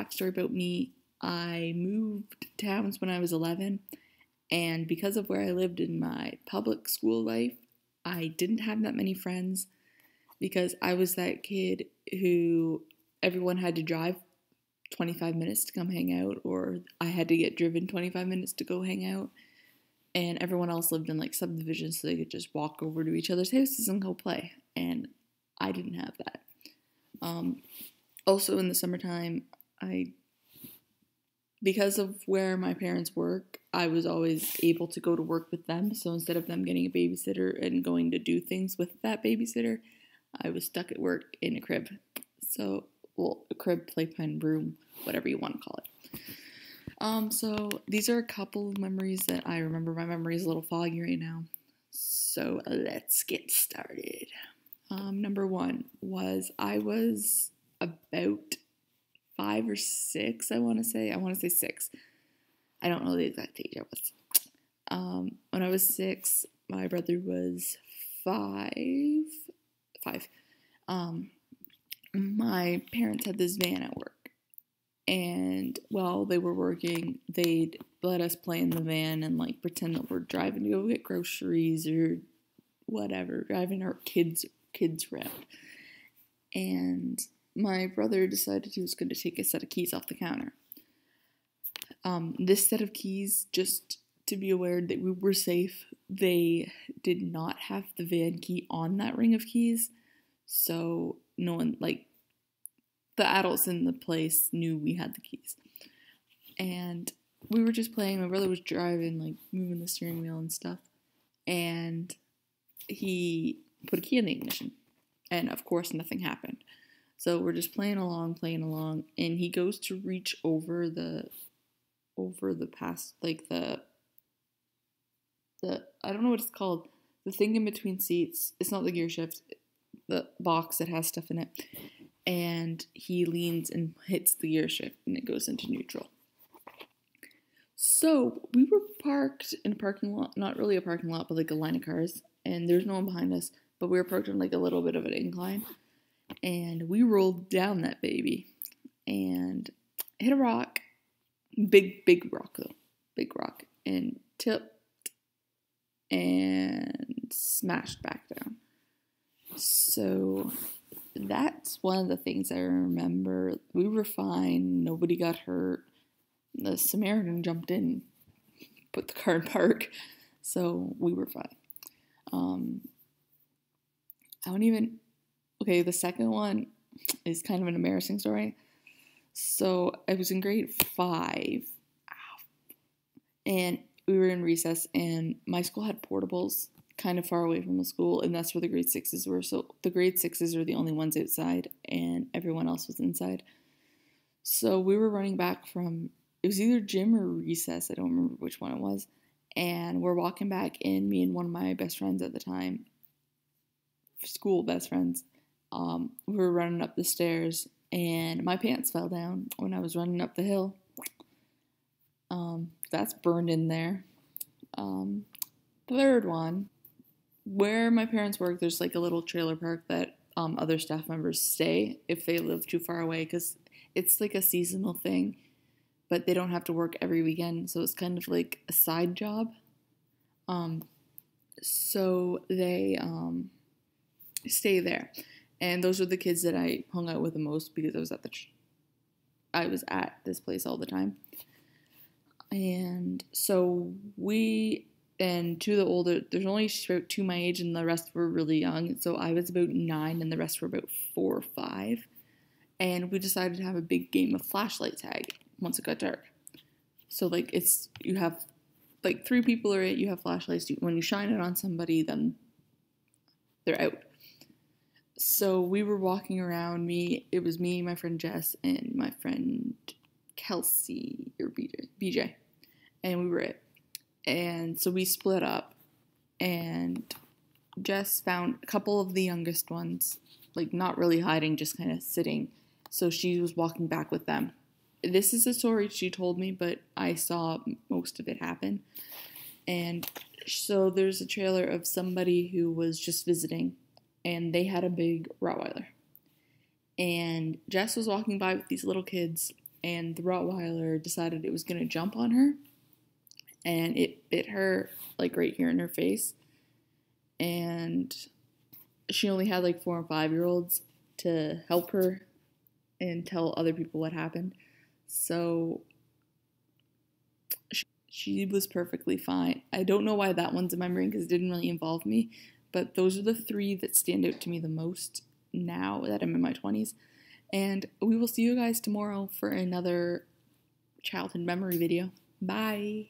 backstory about me, I moved towns when I was 11, and because of where I lived in my public school life, I didn't have that many friends because I was that kid who everyone had to drive 25 minutes to come hang out, or I had to get driven 25 minutes to go hang out. And everyone else lived in like subdivisions so they could just walk over to each other's houses and go play. And I didn't have that. Also in the summertime, because of where my parents work, I was always able to go to work with them. So instead of them getting a babysitter and going to do things with that babysitter, I was stuck at work in a crib. So, well, a crib, playpen, room, whatever you want to call it. So these are a couple of memories that I remember. My memory is a little foggy right now. So let's get started. Number one was I was about 5 or 6, I want to say. I want to say 6. I don't know the exact age I was. When I was 6, my brother was 5. My parents had this van at work. And while they were working, they'd let us play in the van and like pretend that we're driving to go get groceries or whatever, driving our kids around. And my brother decided he was going to take a set of keys off the counter. This set of keys, just to be aware that we were safe, they did not have the van key on that ring of keys. So no one, like, the adults in the place knew we had the keys. And we were just playing. My brother was driving, like, moving the steering wheel and stuff. And he put a key in the ignition. And, of course, nothing happened. So we're just playing along. And he goes to reach over the past, like, the I don't know what it's called. The thing in between seats. It's not the gear shift. The box that has stuff in it. And he leans and hits the gear shift and it goes into neutral. So we were parked in a parking lot, not really a parking lot, but like a line of cars, and there's no one behind us, but we were parked on like a little bit of an incline, and we rolled down that baby and hit a rock, big rock though, big rock, and tipped and smashed back down. So that's one of the things I remember. We were fine. Nobody got hurt. The Samaritan jumped in, put the car in park, so we were fine. The second one is kind of an embarrassing story. So I was in grade 5, and we were in recess, and my school had portables kind of far away from the school, and that's where the grade 6s were. So the grade 6s were the only ones outside, and everyone else was inside. So we were running back from, it was either gym or recess, I don't remember which one it was, and we're walking back, and me and one of my best friends at the time, school best friends, we were running up the stairs, and my pants fell down when I was running up the hill. That's burned in there. Third one, where my parents work, there's like a little trailer park that other staff members stay if they live too far away, because it's like a seasonal thing, but they don't have to work every weekend, so it's kind of like a side job. So they stay there, and those are the kids that I hung out with the most because I was at this place all the time. And so and two of the older, there's only about 2 my age, and the rest were really young. So I was about 9, and the rest were about 4 or 5. And we decided to have a big game of flashlight tag once it got dark. So, like, you have, like, 3 people are it, you have flashlights. When you shine it on somebody, then they're out. So we were walking around, it was me, my friend Jess, and my friend Kelsey, or BJ. And we were it. And so we split up, and Jess found a couple of the youngest ones, like not really hiding, just kind of sitting. So she was walking back with them. This is a story she told me, but I saw most of it happen. And so there's a trailer of somebody who was just visiting, and they had a big Rottweiler. And Jess was walking by with these little kids, and the Rottweiler decided it was going to jump on her, and it bit her like right here in her face. And she only had like 4 and 5-year-olds to help her and tell other people what happened. So she was perfectly fine. I don't know why that one's in my brain because it didn't really involve me, but those are the 3 that stand out to me the most now that I'm in my 20s. And we will see you guys tomorrow for another childhood memory video. Bye!